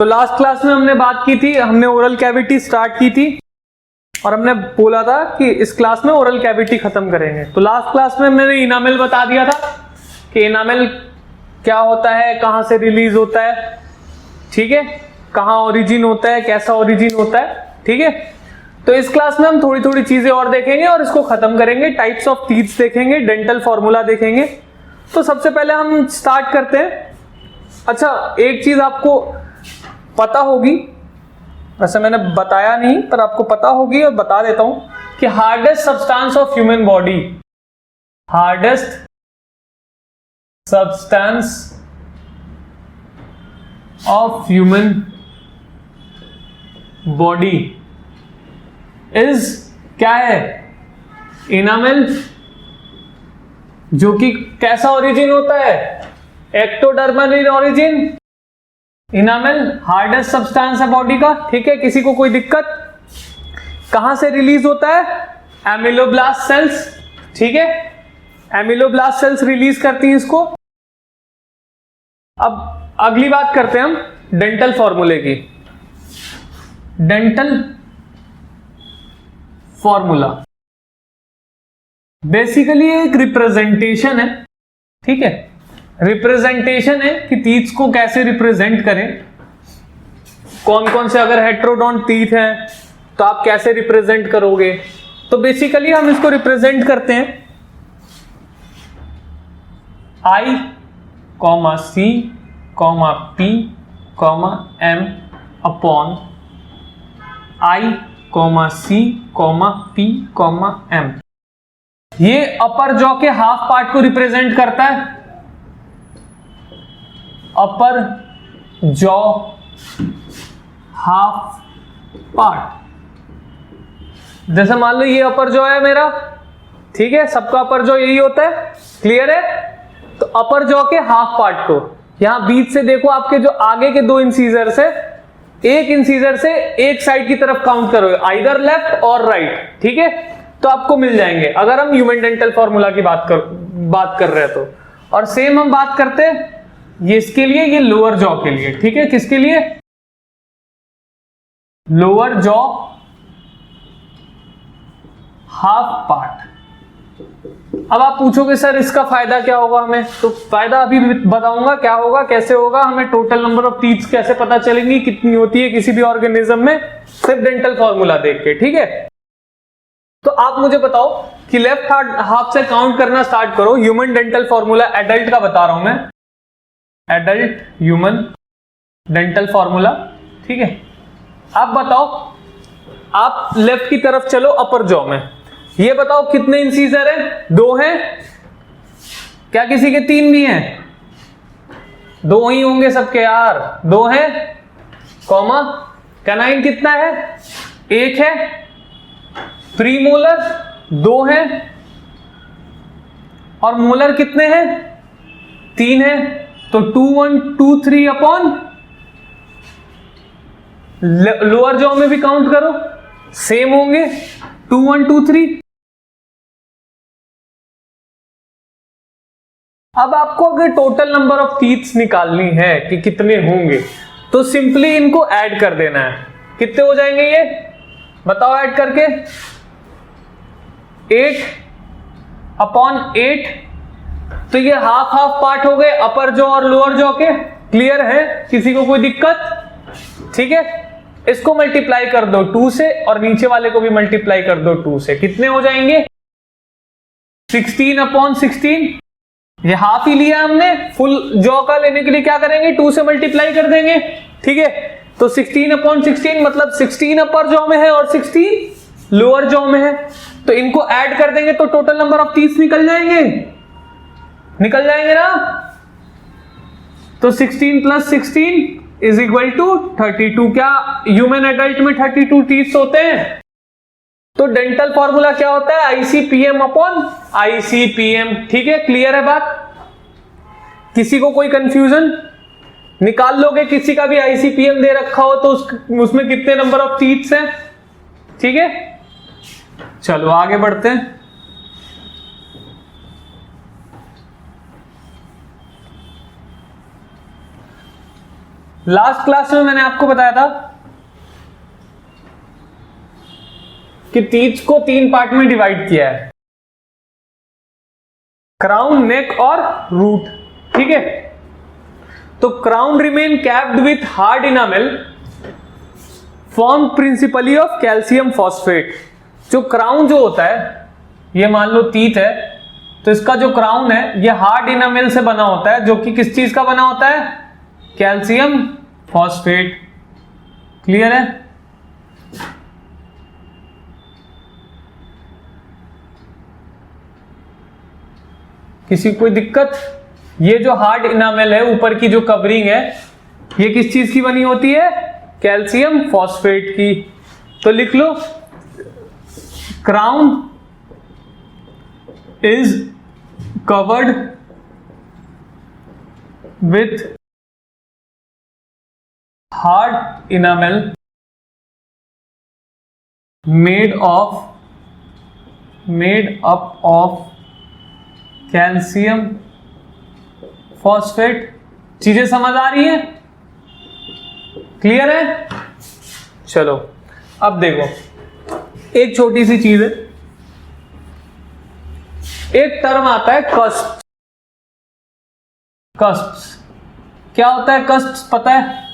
तो last class में हमने बात की थी, हमने ओरल कैविटी स्टार्ट की थी और हमने बोला था कि इस क्लास में ओरल कैविटी खत्म करेंगे। तो लास्ट क्लास में मैंने इनामेल बता दिया था कि इनामेल क्या होता है, कहां से रिलीज होता है, ठीक है, कहां ओरिजिन होता है, कैसा ओरिजिन होता है, ठीक है। तो इस क्लास में हम थोड़ी थोड़ी चीजें और देखेंगे और इसको खत्म करेंगे। टाइप्स ऑफ टीथ देखेंगे, डेंटल फॉर्मूला देखेंगे। तो सबसे पहले हम स्टार्ट करते हैं। अच्छा, एक चीज आपको पता होगी, वैसे मैंने बताया नहीं पर आपको पता होगी और बता देता हूं कि hardest substance of human body, hardest substance of human body is क्या है? इनामेल, जो कि कैसा ओरिजिन होता है? Ectodermal in origin. Enamel hardest substance है बॉडी का, ठीक है। किसी को कोई दिक्कत? कहां से रिलीज होता है? एमिलोब्लास्ट सेल्स, ठीक है। एमिलोब्लास्ट सेल्स रिलीज करती हैं इसको। अब अगली बात करते हैं हम डेंटल फॉर्मूले की। डेंटल फॉर्मूला बेसिकली एक रिप्रेजेंटेशन है, ठीक है। रिप्रेजेंटेशन है कि टीथ को कैसे रिप्रेजेंट करें, कौन कौन से, अगर हेट्रोडोंट टीथ हैं तो आप कैसे रिप्रेजेंट करोगे। तो बेसिकली हम इसको रिप्रेजेंट करते हैं I, C, P, M upon I, C, P, M। ये अपर जॉ के हाफ पार्ट को रिप्रेजेंट करता है। अपर जॉ हाफ पार्ट, जैसे मान लो ये अपर जॉ है मेरा, ठीक है, सबका अपर जॉ यही होता है, क्लियर है। तो अपर जॉ के हाफ पार्ट को यहां बीच से देखो, आपके जो आगे के दो इंसीजर से, एक इंसीजर से एक साइड की तरफ काउंट करो, आइदर लेफ्ट और राइट, ठीक है, तो आपको मिल जाएंगे अगर हम ह्यूमन डेंटल फॉर्मूला की बात कर रहे हैं तो। और सेम हम बात करते हैं ये इसके लिए, ये लोअर जॉ के लिए, ठीक है। किसके लिए? Lower jaw half part. अब आप पूछोगे सर इसका फायदा क्या होगा हमें? तो फायदा अभी बताऊंगा क्या होगा, कैसे होगा। हमें टोटल नंबर ऑफ टीथ कैसे पता चलेंगी, कितनी होती है किसी भी ऑर्गेनिज्म में, सिर्फ डेंटल फॉर्मूला देख के, ठीक है। तो आप मुझे बताओ कि लेफ्ट हाफ से काउंट करना स्टार्ट करो। ह्यूमन डेंटल फॉर्मूला एडल्ट का बता रहा हूं मैं, एडल्ट ह्यूमन डेंटल फॉर्मूला, ठीक है। आप बताओ, आप लेफ्ट की तरफ चलो अपर जॉ में, ये बताओ कितने इंसीजर हैं? 2 हैं क्या? किसी के 3 भी हैं? 2 ही होंगे सबके यार, 2 हैं, कॉमा कैनाइन कितना है? 1 है। प्रीमोलर 2 हैं और मोलर कितने हैं? 3 हैं। तो 2 1 2 3 अपॉन लोअर जॉ में भी काउंट करो, सेम होंगे 2 1 2 3। अब आपको अगर टोटल नंबर ऑफ टीथ्स निकालनी है कि कितने होंगे, तो सिंपली इनको ऐड कर देना है। कितने हो जाएंगे ये बताओ ऐड करके? 8 अपॉन 8। तो ये हाफ हाफ पार्ट हो गए अपर जॉ और लोअर जॉ के, क्लियर है? किसी को कोई दिक्कत? ठीक है, इसको मल्टीप्लाई कर दो 2 से और नीचे वाले को भी मल्टीप्लाई कर दो 2 से। कितने हो जाएंगे? 16 अपॉन 16। ये हाफ ही लिया हमने, फुल जॉ का लेने के लिए क्या करेंगे? 2 से मल्टीप्लाई कर देंगे, ठीक है। तो 16 अपॉन 16 मतलब 16 अपर जॉ में है और 16 लोअर जॉ में है। तो इनको ऐड कर देंगे तो टोटल नंबर ऑफ टीथ निकल जाएंगे, निकल जाएंगे ना। तो 16 प्लस 16 इज इक्वल टू 32। क्या ह्यूमन एडल्ट में 32 टीथ होते हैं? तो डेंटल फॉर्मूला क्या होता है? ICPM अपॉन ICPM, ठीक है, क्लियर है बात? किसी को कोई कंफ्यूजन? निकाल लोगे किसी का भी ICPM दे रखा हो तो उसमें कितने नंबर ऑफ टीथ्स हैं, ठीक है। चलो आगे बढ़ते हैं। लास्ट क्लास में मैंने आपको बताया था कि टीथ को 3 पार्ट में डिवाइड किया है, क्राउन, नेक और रूट। ठीक है, तो crown remain capped with hard enamel form principally of calcium phosphate. जो क्राउन जो होता है, ये मान लो टीथ है, तो इसका जो क्राउन है ये हार्ड इनामेल से बना होता है, जो कि किस चीज का बना होता है? Calcium phosphate. क्लियर है? किसी कोई दिक्कत? ये जो हार्ड इनामेल है, ऊपर की जो कवरिंग है, ये किस चीज की बनी होती है? कैल्शियम फॉस्फेट की। तो लिख लो, crown is covered with hard enamel made up of calcium phosphate. चीजें समझ आ रही हैं? क्लियर है? चलो अब देखो, एक छोटी सी चीज है, एक टर्म आता है कस्प। क्या होता है कस्प? पता है?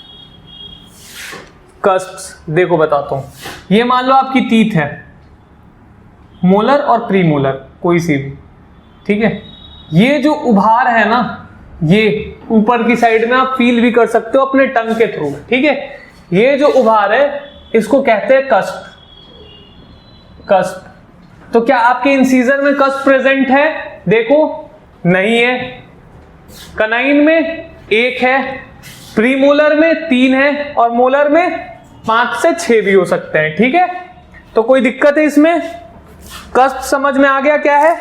कस्प देखो बताता हूं। ये मान लो आपकी टीथ है, मोलर और प्रीमोलर, कोई सी भी। ठीक है, ये जो उभार है ना, ये ऊपर की साइड में आप फील भी कर सकते हो अपने टंग के थ्रू। ठीक है, ये जो उभार है इसको कहते हैं कस्प। तो क्या आपके इंसीजर में कस्प प्रेजेंट है? देखो, नहीं है। कनाइन में 1 है, प्रीमोलर में 3 है, और मोलर में 5 से 6 भी हो सकते हैं। ठीक है, तो कोई दिक्कत है इसमें? कस्प समझ में आ गया क्या है?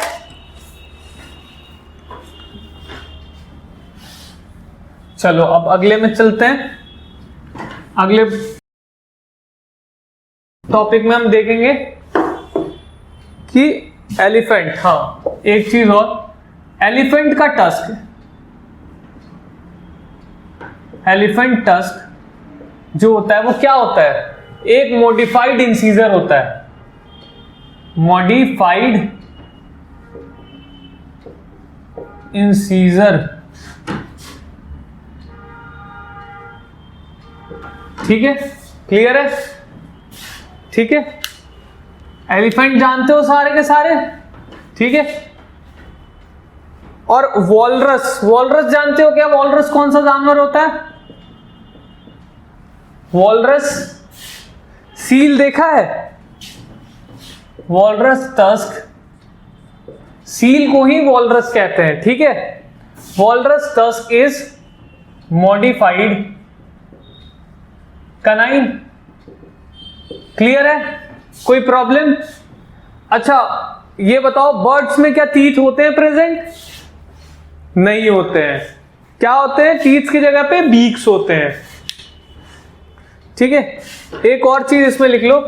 चलो अब अगले में चलते हैं। अगले टॉपिक में हम देखेंगे कि एलिफेंट, हाँ एक चीज और, एलिफेंट का टस्क, एलिफेंट टस्क जो होता है वो क्या होता है? एक मॉडिफाइड इंसीजर होता है, मॉडिफाइड इंसीजर। ठीक है, क्लियर है? ठीक है, एलिफेंट जानते हो सारे के सारे। ठीक है, और वॉलरस, वॉलरस जानते हो क्या? वॉलरस कौन सा जानवर होता है? वॉलरस, सील देखा है? वॉलरस टस्क, सील को ही वॉलरस कहते हैं। ठीक है, walrus tusk is modified canine. Clear है? कोई प्रॉब्लम? अच्छा ये बताओ, बर्ड्स में क्या टीथ होते हैं प्रेजेंट? नहीं होते हैं। क्या होते हैं? टीथ की जगह पे बीक्स होते हैं। ठीक है, एक और चीज इसमें लिख लो,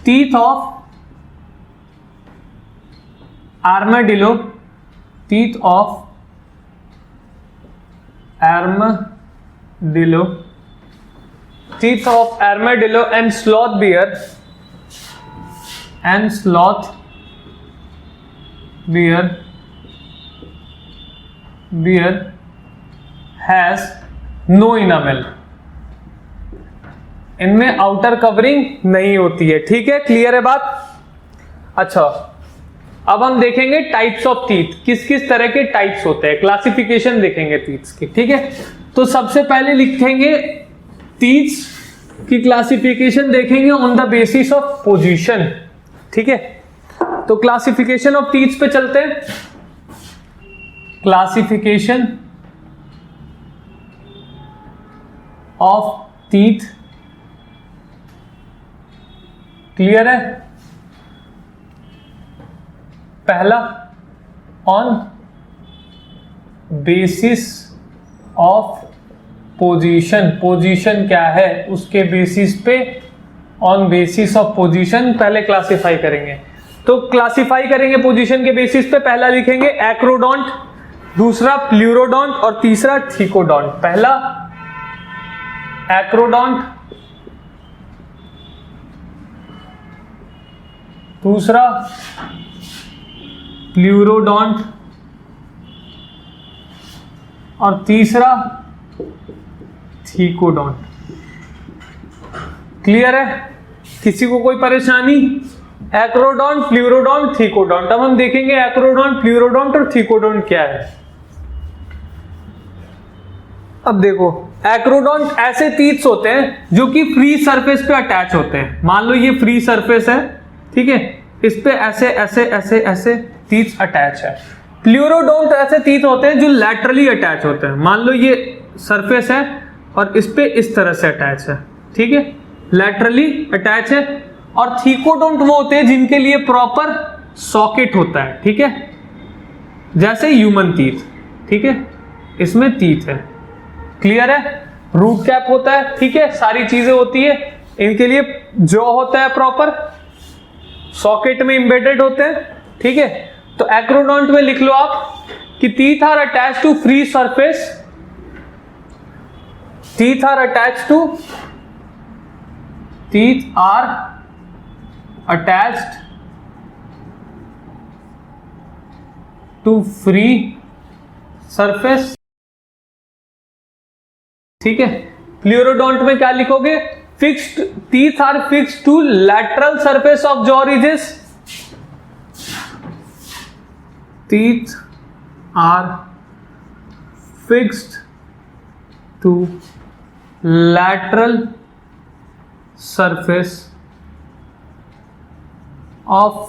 teeth of armadillo, teeth of armadillo, teeth of armadillo and sloth bear has no enamel। इनमें आउटर कवरिंग नहीं होती है। ठीक है, क्लियर है बात? अच्छा अब हम देखेंगे टाइप्स ऑफ टीथ, किस किस तरह के टाइप्स होते हैं, क्लासिफिकेशन देखेंगे टीथ्स की। ठीक है, तो सबसे पहले लिखेंगे टीथ्स की क्लासिफिकेशन देखेंगे on the basis of position. ठीक है, तो क्लासिफिकेशन ऑफ टीथ्स पे चलते हैं। क्लासिफिकेशन ऑफ टीथ, क्लियर है? पहला, on basis of position. Position क्या है उसके बेसिस पे, ऑन बेसिस ऑफ पोजीशन पहले क्लासिफाई करेंगे। तो क्लासिफाई करेंगे पोजीशन के बेसिस पे। पहला लिखेंगे एक्रोडोंट, दूसरा प्लूरोडोंट और तीसरा थीकोडोंट। पहला एक्रोडोंट, दूसरा प्लूरोडोंट और तीसरा थीकोडोंट। क्लियर है? किसी को कोई परेशानी? Acrodont, pleurodont, thecodont. अब हम देखेंगे एक्रोडोंट, प्लूरोडोंट और थीकोडोंट क्या है। अब देखो, एक्रोडोंट ऐसे टीथ्स होते हैं जो कि फ्री सरफेस पे अटैच होते हैं। मान लो ये फ्री सरफेस है, ठीक है, इस पे ऐसे ऐसे ऐसे ऐसे टीथ्स अटैच है। प्लूरोडोंट ऐसे टीथ होते हैं जो लैटरली अटैच होते हैं। मान लो ये सरफेस है और इस पे इस तरह से अटैच है, ठीक है, लैटरली अटैच है। और थीकोडोंट वो होते हैं जिनके लिए प्रॉपर सॉकेट होता है, ठीक है, जैसे ह्यूमन टीथ, ठीक है, इसमें टीथ है। क्लियर है? रूट कैप होता है, ठीक है, सारी चीजें होती है, इनके लिए जॉ होता है, प्रॉपर सॉकेट में एम्बेडेड होते हैं, ठीक है। तो एक्रोडोंट में लिख लो आप कि teeth are attached to free surface, teeth are attached to, teeth are attached to free surface, ठीक है। प्लूरोडोंट में क्या लिखोगे? Fixed, teeth are fixed to lateral surface of jaw ridges, teeth are fixed to lateral surface of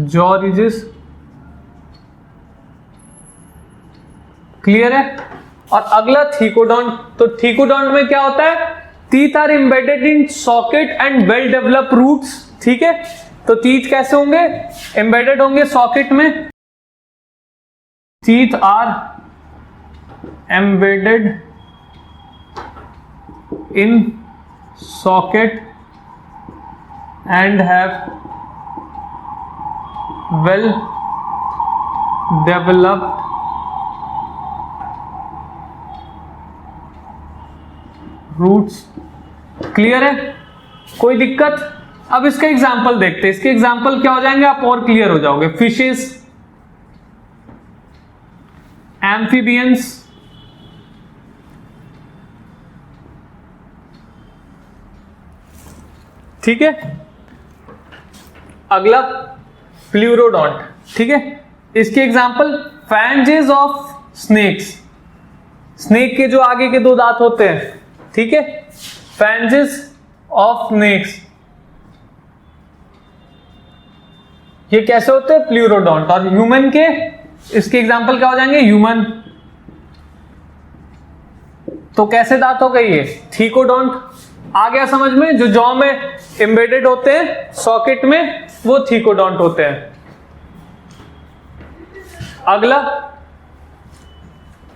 jaw ridges। Clear है? और अगला thecodont. तो thecodont में क्या होता है? Teeth are embedded in socket and well develop roots, ठीक है। तो टीथ कैसे होंगे? एम्बेडेड होंगे सॉकेट में। Teeth are embedded in socket and have well developed roots। Clear है? कोई दिक्कत? अब इसका एग्जाम्पल देखते हैं। इसके एग्जाम्पल क्या हो जाएंगे, आप और क्लियर हो जाओगे। फिशेस, एम्फीबियंस, ठीक है। अगला प्लूरोडोंट, ठीक है। इसके एग्जांपल फैंजेस ऑफ स्नेक्स, स्नेक के जो आगे के दो दांत होते हैं, ठीक है, फैंजेस ऑफ स्नेक्स, ये कैसे होते हैं? प्लूरोडोंट। और ह्यूमन के, इसके एग्जाम्पल क्या हो जाएंगे? ह्यूमन। तो कैसे दांत हो गए ये? थीकोडोंट। आ गया समझ में? जो जॉ में एम्बेडेड होते हैं सॉकेट में, वो थीकोडोंट होते हैं। अगला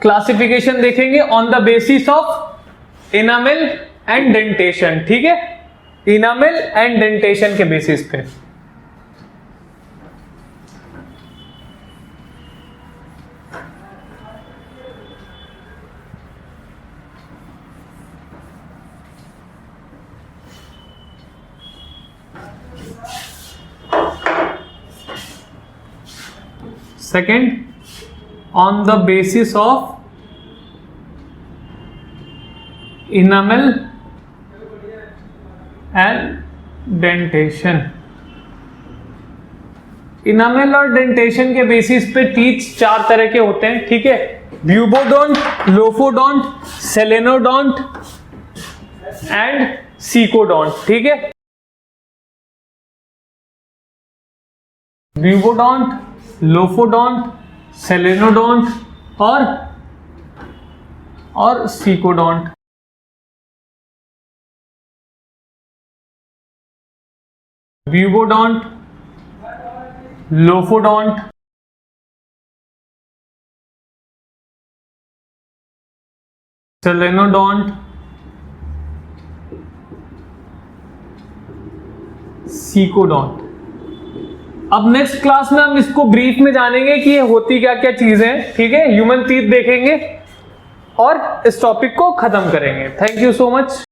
क्लासिफिकेशन देखेंगे on the basis of enamel and dentition, ठीक है, इनामेल एंड डेंटेशन के बेसिस पे। Second, on the basis of enamel and dentation। Enamel और डेंटेशन के बेसिस पे टीथ चार तरह के होते हैं, ठीक है, ब्यूबोडोंट, लोफोडोंट, सेलेनोडोंट एंड सीकोडोंट, ठीक है। ब्यूबोडोंट, लोफोडोंट, सेलेनोडोंट और सीकोडोंट। ब्यूबोडोंट, लोफोडोंट, सेलेनोडोंट, सीकोडोंट। अब नेक्स्ट क्लास में हम इसको ब्रीफ में जानेंगे कि ये होती क्या क्या चीजें, ठीक है। ह्यूमन टीथ देखेंगे और इस टॉपिक को खत्म करेंगे। Thank you so much.